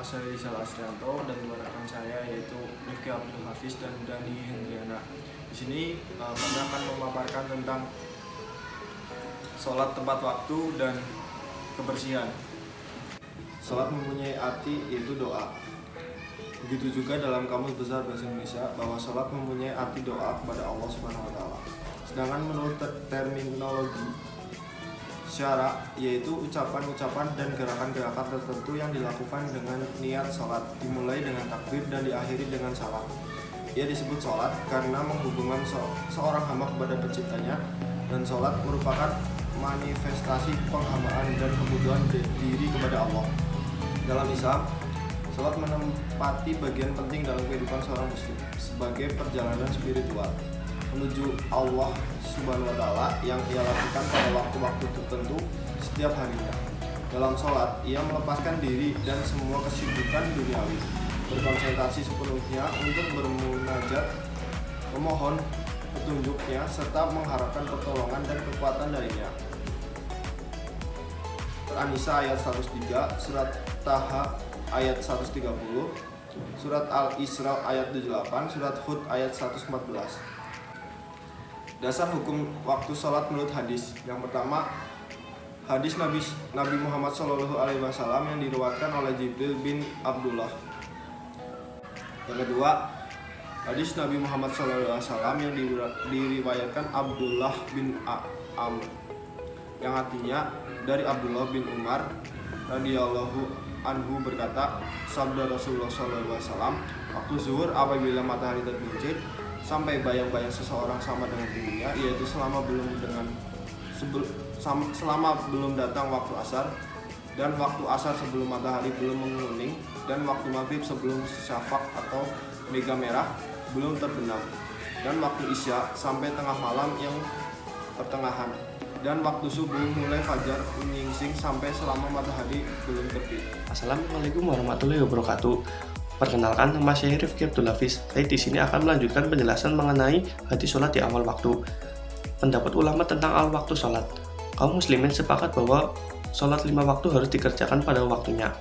nama saya Rizal Asrianto dan dua rekan saya yaitu Rifki Abdul Hafiz dan Dani Hendriana. Di sini kami akan memaparkan tentang sholat tepat waktu dan kebersihan. Sholat mempunyai arti yaitu doa. Begitu juga dalam Kamus Besar Bahasa Indonesia bahwa sholat mempunyai arti doa kepada Allah Subhanahu wa Ta'ala. Sedangkan menurut terminologi syara yaitu ucapan-ucapan dan gerakan-gerakan tertentu yang dilakukan dengan niat sholat, dimulai dengan takbir dan diakhiri dengan salam. Ia disebut sholat karena menghubungkan seorang hamba kepada penciptanya, dan sholat merupakan manifestasi penghambaan dan kebutuhan diri kepada Allah. Dalam Islam, sholat menempati bagian penting dalam kehidupan seorang muslim sebagai perjalanan spiritual menuju Allah Subhanahu wa Ta'ala yang ia lakukan pada waktu-waktu tertentu setiap harinya. Dalam sholat, ia melepaskan diri dan semua kesibukan duniawi, berkonsentrasi sepenuhnya untuk bermunajat, memohon petunjuknya, serta mengharapkan pertolongan dan kekuatan darinya. An-Nisa ayat 103, surat Taha ayat 130, surat Al-Isra ayat 78, surat Hud ayat 114. Dasar hukum waktu sholat menurut hadis. Yang pertama, hadis Nabi Muhammad SAW yang diriwayatkan oleh Jibril bin Abdullah. Yang kedua, hadis Nabi Muhammad SAW yang diriwayatkan Abdullah bin Amr, yang artinya dari Abdullah bin Umar radhiyallahu anhu berkata, sabda Rasulullah SAW, waktu zuhur apabila matahari tergelincir sampai bayang-bayang seseorang sama dengan tingginya, yaitu selama belum datang waktu asar, dan waktu asar sebelum matahari belum menguning, dan waktu maghrib sebelum syafaq atau mega merah belum terbenam, dan waktu isya sampai tengah malam yang pertengahan, dan waktu subuh mulai fajar menyingsing sampai selama matahari belum terbit. Assalamualaikum warahmatullahi wabarakatuh. Perkenalkan, nama saya Rifki Abdul Hafiz. Saya di sini akan melanjutkan penjelasan mengenai hadis sholat di awal waktu. Pendapat ulama tentang awal waktu sholat. Kaum muslimin sepakat bahwa sholat 5 waktu harus dikerjakan pada waktunya.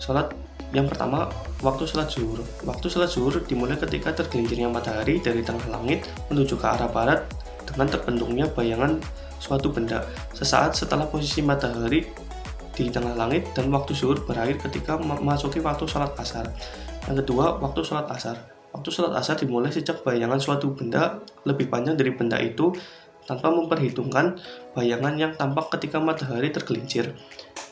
Sholat yang pertama, waktu sholat zuhur. Waktu sholat zuhur dimulai ketika tergelincirnya matahari dari tengah langit menuju ke arah barat dengan terbentuknya bayangan suatu benda sesaat setelah posisi matahari di tengah langit, dan waktu zuhur berakhir ketika memasuki waktu sholat asar. Yang kedua, waktu sholat asar. Waktu sholat asar dimulai sejak bayangan suatu benda lebih panjang dari benda itu tanpa memperhitungkan bayangan yang tampak ketika matahari tergelincir.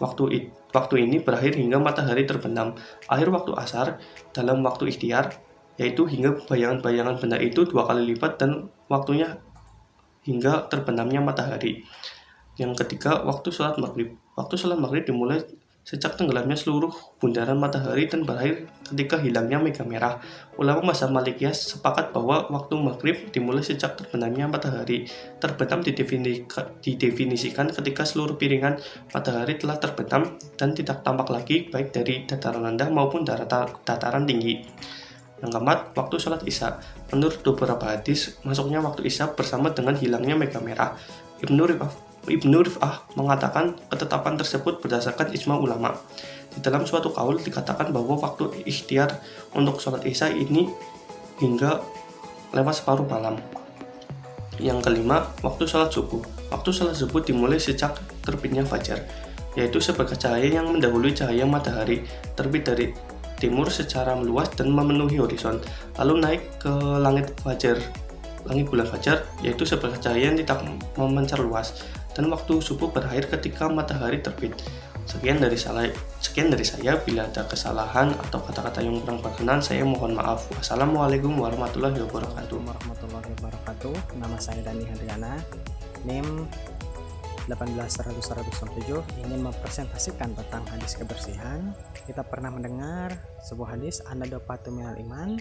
Waktu ini berakhir hingga matahari terbenam. Akhir waktu asar dalam waktu ikhtiar, yaitu hingga bayangan-bayangan benda itu 2 kali lipat dan waktunya hingga terbenamnya matahari. Yang ketiga, waktu sholat maghrib. Waktu sholat maghrib dimulai sejak tenggelamnya seluruh bundaran matahari dan berakhir ketika hilangnya mega merah. Ulama mazhab Malikiyah sepakat bahwa waktu maghrib dimulai sejak terbenamnya matahari. Terbenam didefinisikan ketika seluruh piringan matahari telah terbenam dan tidak tampak lagi baik dari dataran rendah maupun dataran tinggi. Yang keempat, waktu sholat isya. Menurut beberapa hadis, masuknya waktu isya bersama dengan hilangnya mega merah. Ibnu Rif'ah mengatakan ketetapan tersebut berdasarkan ijma ulama. Di dalam suatu kaul dikatakan bahwa waktu ikhtiar untuk sholat isya ini hingga lewat separuh malam. Yang kelima, waktu sholat subuh. Waktu sholat subuh dimulai sejak terbitnya fajar, yaitu sebagai cahaya yang mendahului cahaya matahari, terbit dari timur secara meluas dan memenuhi horizon, lalu naik ke langit bulan fajar, yaitu sebagai cahaya yang tidak memancar luas, dan waktu subuh berakhir ketika matahari terbit. Sekian dari saya. Bila ada kesalahan atau kata-kata yang kurang berkenan, saya mohon maaf. Wassalamualaikum warahmatullahi wabarakatuh. Nama saya Dani Hendriana, NIM 1810017, ingin mempresentasikan tentang hadis kebersihan. Kita pernah mendengar sebuah hadis an-nadafatu minal iman,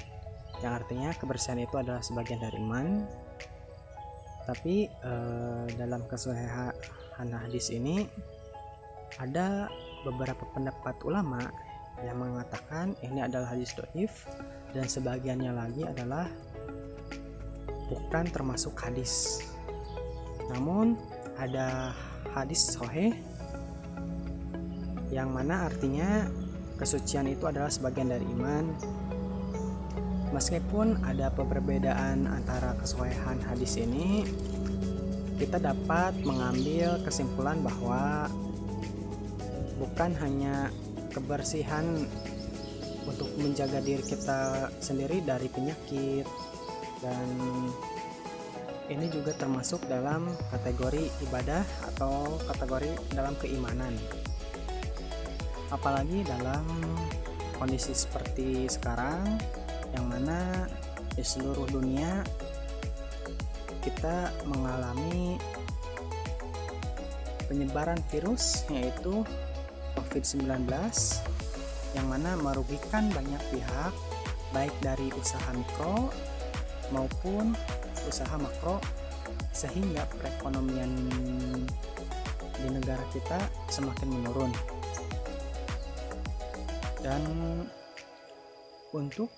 yang artinya kebersihan itu adalah sebagian dari iman. Tapi dalam kesahihan hadis ini ada beberapa pendapat ulama yang mengatakan ini adalah hadis dhaif, dan sebagiannya lagi adalah bukan termasuk hadis. Namun ada hadis sahih yang mana artinya kesucian itu adalah sebagian dari iman. Meskipun ada perbedaan antara kesahihan hadis ini, kita dapat mengambil kesimpulan bahwa bukan hanya kebersihan untuk menjaga diri kita sendiri dari penyakit, dan ini juga termasuk dalam kategori ibadah atau kategori dalam keimanan. Apalagi dalam kondisi seperti sekarang, yang mana di seluruh dunia kita mengalami penyebaran virus yaitu COVID-19, yang mana merugikan banyak pihak, baik dari usaha mikro maupun usaha makro, sehingga perekonomian di negara kita semakin menurun. Dan untuk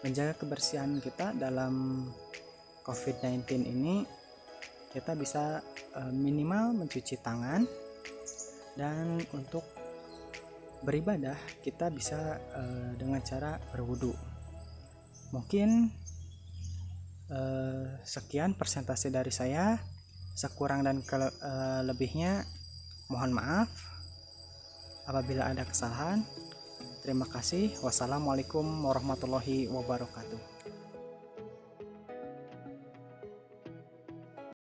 menjaga kebersihan kita dalam COVID-19 ini, kita bisa minimal mencuci tangan, dan untuk beribadah kita bisa dengan cara berwudu. Mungkin sekian persentase dari saya, sekurang dan lebihnya mohon maaf apabila ada kesalahan. Terima kasih. Wassalamualaikum warahmatullahi wabarakatuh.